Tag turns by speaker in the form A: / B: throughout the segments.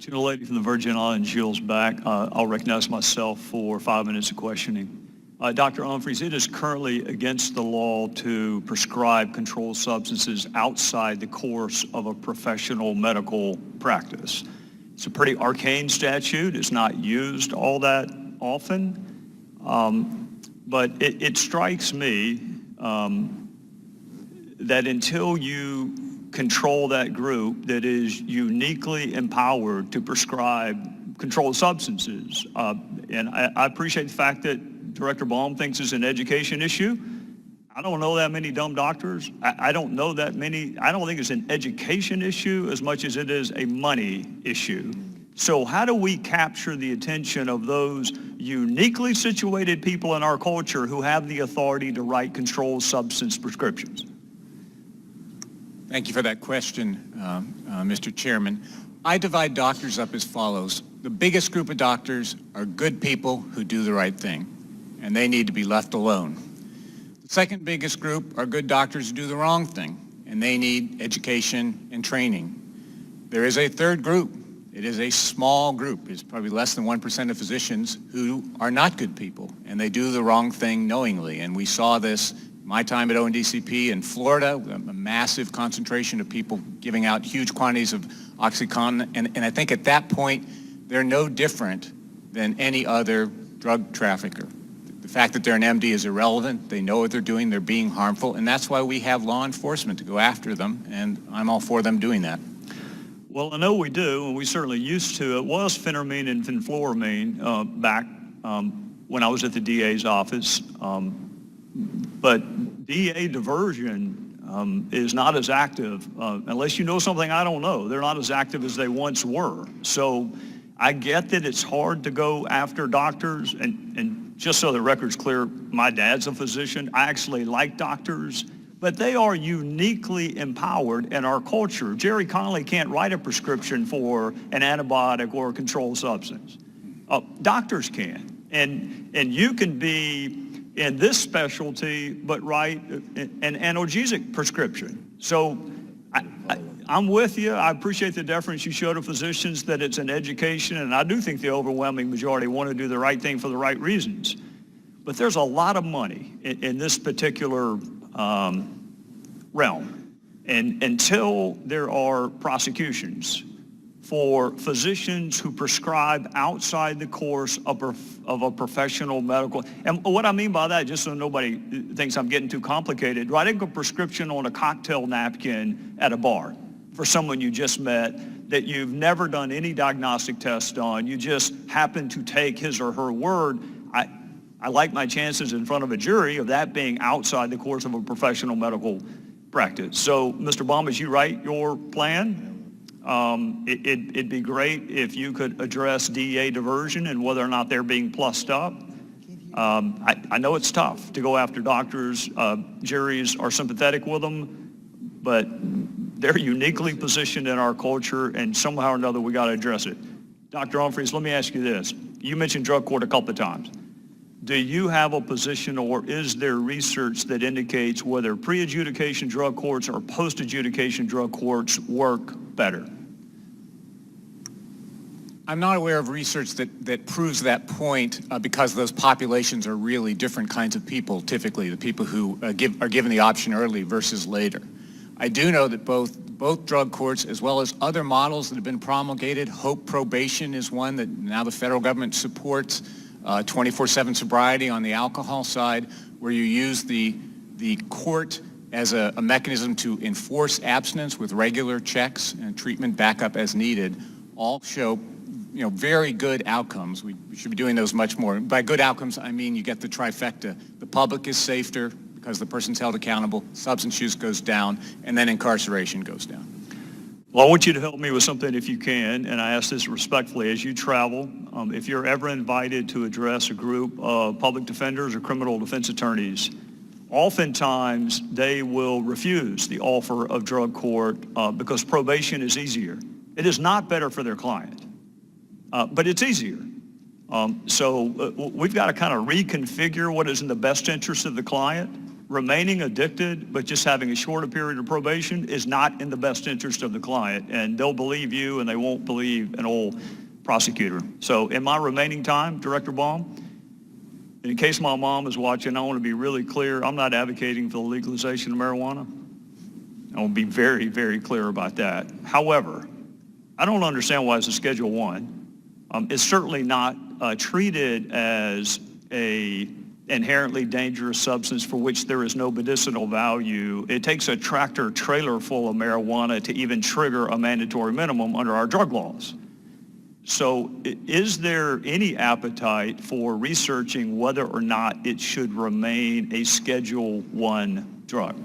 A: Gentlelady from the Virgin Islands yields back. I'll recognize myself for 5 minutes of questioning. Dr. Humphreys, it is currently against the law to prescribe controlled substances outside the course of a professional medical practice. It's a pretty arcane statute. It's not used all that often, but it strikes me that until you control that group that is uniquely empowered to prescribe controlled substances, and I appreciate the fact that Director Baum thinks it's an education issue. I don't know that many dumb doctors. I don't know that many. I don't think it's an education issue as much as it is a money issue. So how do we capture the attention of those uniquely situated people in our culture who have the authority to write controlled substance prescriptions?
B: Thank you for that question, Mr. Chairman. I divide doctors up as follows. The biggest group of doctors are good people who do the right thing, and they need to be left alone. The second biggest group are good doctors who do the wrong thing, and they need education and training. There is a third group. It is a small group. It's probably less than 1% of physicians who are not good people, and they do the wrong thing knowingly. And we saw this my time at ONDCP in Florida, a massive concentration of people giving out huge quantities of OxyContin. And I think at that point, they're no different than any other drug trafficker. The fact that they're an MD is irrelevant. They know what they're doing. They're being harmful. And that's why we have law enforcement to go after them. And I'm all for them doing that.
A: Well, I know we do, and we certainly used to. It was phentermine and fenfluramine back when I was at the DA's office. But DA diversion is not as active, unless you know something I don't know. They're not as active as they once were. So I get that it's hard to go after doctors, and just so the record's clear, my dad's a physician. I actually like doctors, but they are uniquely empowered in our culture. Jerry Connolly can't write a prescription for an antibiotic or a controlled substance. Doctors can, and you can be in this specialty, but write an analgesic prescription. So I'm with you. I appreciate the deference you show to physicians that it's an education, and I do think the overwhelming majority want to do the right thing for the right reasons. But there's a lot of money in this particular realm. And until there are prosecutions for physicians who prescribe outside the course of a professional medical, and what I mean by that, just so nobody thinks I'm getting too complicated, writing a prescription on a cocktail napkin at a bar for someone you just met that you've never done any diagnostic test on, you just happen to take his or her word, I like my chances in front of a jury of that being outside the course of a professional medical practice. So, Mr. Baum, as you write your plan, it'd be great if you could address DEA diversion and whether or not they're being plussed up. I know it's tough to go after doctors. Juries are sympathetic with them, but they're uniquely positioned in our culture, and somehow or another we got to address it. Dr. Humphreys, let me ask you this. You mentioned drug court a couple of times. Do you have a position, or is there research that indicates whether pre-adjudication drug courts or post-adjudication drug courts work better?
B: I'm not aware of research that proves that point because those populations are really different kinds of people, typically, the people who are given the option early versus later. I do know that both drug courts as well as other models that have been promulgated, Hope Probation is one that now the federal government supports, 24/7 sobriety on the alcohol side, where you use the court as a mechanism to enforce abstinence with regular checks and treatment backup as needed, all show very good outcomes. We should be doing those much more. By good outcomes, I mean you get the trifecta. The public is safer because the person's held accountable, substance use goes down, and then incarceration goes down.
A: Well, I want you to help me with something if you can, and I ask this respectfully. As you travel, if you're ever invited to address a group of public defenders or criminal defense attorneys, oftentimes they will refuse the offer of drug court because probation is easier. It is not better for their client, but it's easier. So we've got to kind of reconfigure what is in the best interest of the client remaining addicted, but just having a shorter period of probation is not in the best interest of the client, and they'll believe you and they won't believe an old prosecutor. So in my remaining time, Director Baum, in case my mom is watching, I want to be really clear. I'm not advocating for the legalization of marijuana. I want to be very, very clear about that. However, I don't understand why it's a Schedule 1. It's certainly not treated as a inherently dangerous substance for which there is no medicinal value. It takes a tractor trailer full of marijuana to even trigger a mandatory minimum under our drug laws. So is there any appetite for researching whether or not it should remain a Schedule 1 drug?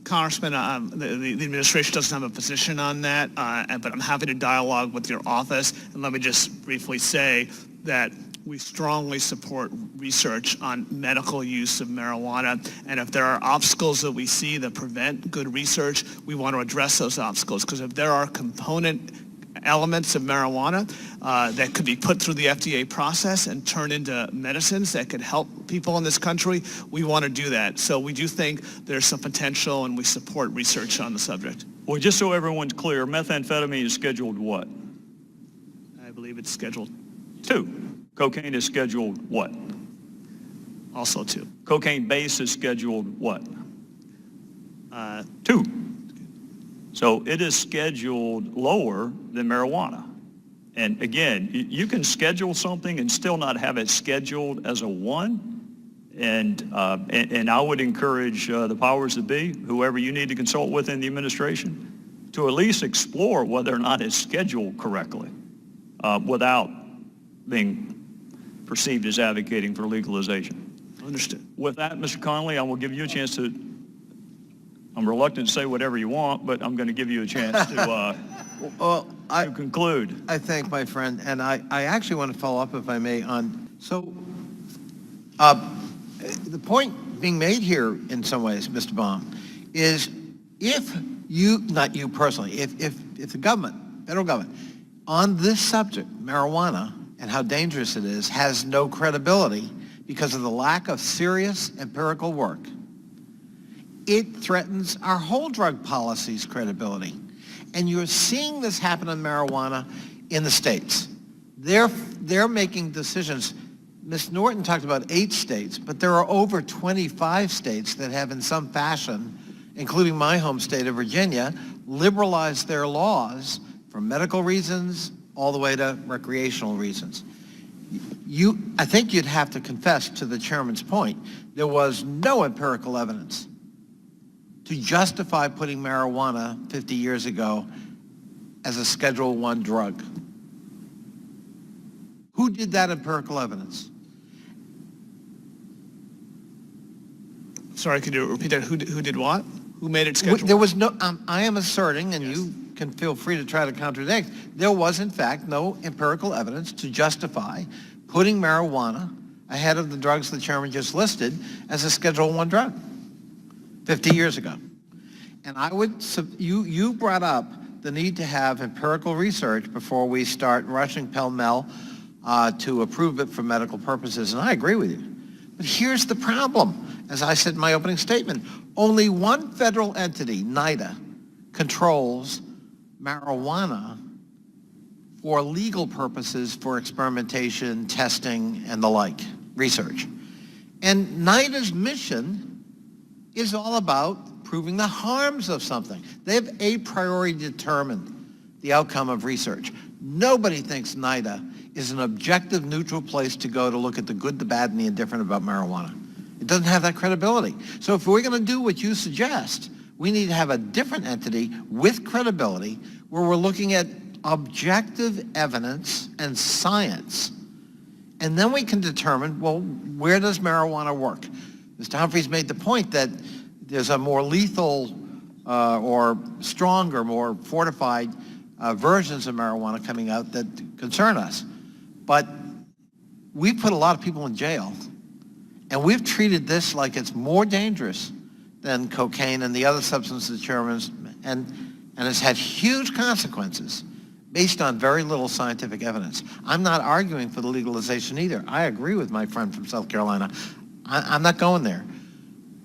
C: Congressman, the administration doesn't have a position on that, but I'm happy to dialogue with your office. And let me just briefly say that we strongly support research on medical use of marijuana. And if there are obstacles that we see that prevent good research, we want to address those obstacles. Because if there are component elements of marijuana that could be put through the FDA process and turned into medicines that could help people in this country, we want to do that. So we do think there's some potential, and we support research on the subject.
A: Well, just so everyone's clear, methamphetamine is scheduled what?
C: I believe it's Scheduled
A: 2. Cocaine is scheduled what?
C: Also 2.
A: Cocaine base is scheduled what? 2. So it is scheduled lower than marijuana. And again, you can schedule something and still not have it scheduled as a 1. And I would encourage the powers that be, whoever you need to consult with in the administration, to at least explore whether or not it's scheduled correctly without being perceived as advocating for legalization.
C: Understood.
A: With that, Mr. Connolly, I will give you a chance to, I'm reluctant to say whatever you want, but I'm going to give you a chance to, to conclude.
D: I thank my friend, and I actually want to follow up, if I may, on, the point being made here in some ways, Mr. Baum, is if you, not you personally, if the government, federal government, on this subject, marijuana, and how dangerous it is, has no credibility because of the lack of serious empirical work, it threatens our whole drug policy's credibility. And you're seeing this happen in marijuana in the states. They're making decisions. Ms. Norton talked about 8 states, but there are over 25 states that have in some fashion, including my home state of Virginia, liberalized their laws for medical reasons all the way to recreational reasons. I think you'd have to confess to the chairman's point, there was no empirical evidence to justify putting marijuana 50 years ago as a Schedule 1 drug. Who did that empirical evidence?
C: Sorry, could you repeat that? Who did what? Who made it scheduled?
D: There was no, I am asserting, and you can feel free to try to contradict, there was in fact no empirical evidence to justify putting marijuana ahead of the drugs the chairman just listed as a Schedule 1 drug 50 years ago. And I would, you brought up the need to have empirical research before we start rushing pell-mell to approve it for medical purposes, and I agree with you. But here's the problem. As I said in my opening statement, only one federal entity, NIDA, controls marijuana for legal purposes for experimentation, testing, and the like, research. And NIDA's mission is all about proving the harms of something. They've a priori determined the outcome of research. Nobody thinks NIDA is an objective, neutral place to go to look at the good, the bad, and the indifferent about marijuana. It doesn't have that credibility. So if we're going to do what you suggest, we need to have a different entity with credibility where we're looking at objective evidence and science. And then we can determine, well, where does marijuana work? Mr. Humphreys made the point that there's a more lethal or stronger, more fortified versions of marijuana coming out that concern us. But we put a lot of people in jail, and we've treated this like it's more dangerous than cocaine and the other substances, Chairman, and it's had huge consequences based on very little scientific evidence. I'm not arguing for the legalization either. I agree with my friend from South Carolina. I'm not going there.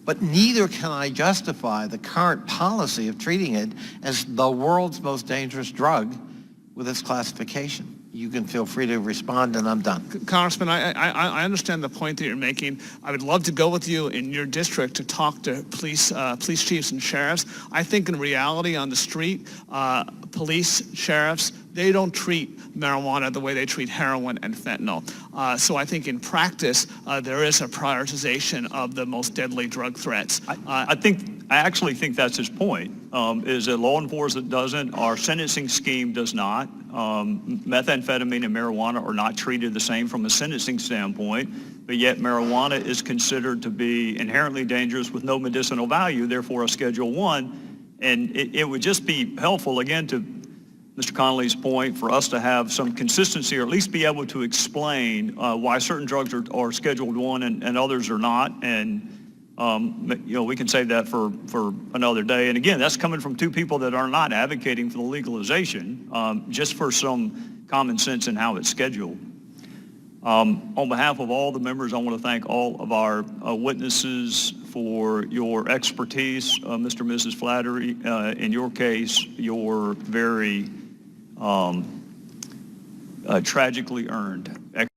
D: But neither can I justify the current policy of treating it as the world's most dangerous drug with its classification. You can feel free to respond, and I'm done.
C: Congressman, I understand the point that you're making. I would love to go with you in your district to talk to police chiefs and sheriffs. I think in reality on the street, police, sheriffs, they don't treat marijuana the way they treat heroin and fentanyl. So I think in practice, there is a prioritization of the most deadly drug threats.
A: I actually think that's his point, is that law enforcement doesn't, our sentencing scheme does not. Methamphetamine and marijuana are not treated the same from a sentencing standpoint, but yet marijuana is considered to be inherently dangerous with no medicinal value, therefore a Schedule I. And it would just be helpful, again, to Mr. Connolly's point, for us to have some consistency, or at least be able to explain why certain drugs are Scheduled I and others are not. And we can save that for another day. And again, that's coming from two people that are not advocating for the legalization, just for some common sense in how it's scheduled. On behalf of all the members, I want to thank all of our witnesses for your expertise. Mr. and Mrs. Flattery, in your case, your very tragically earned expertise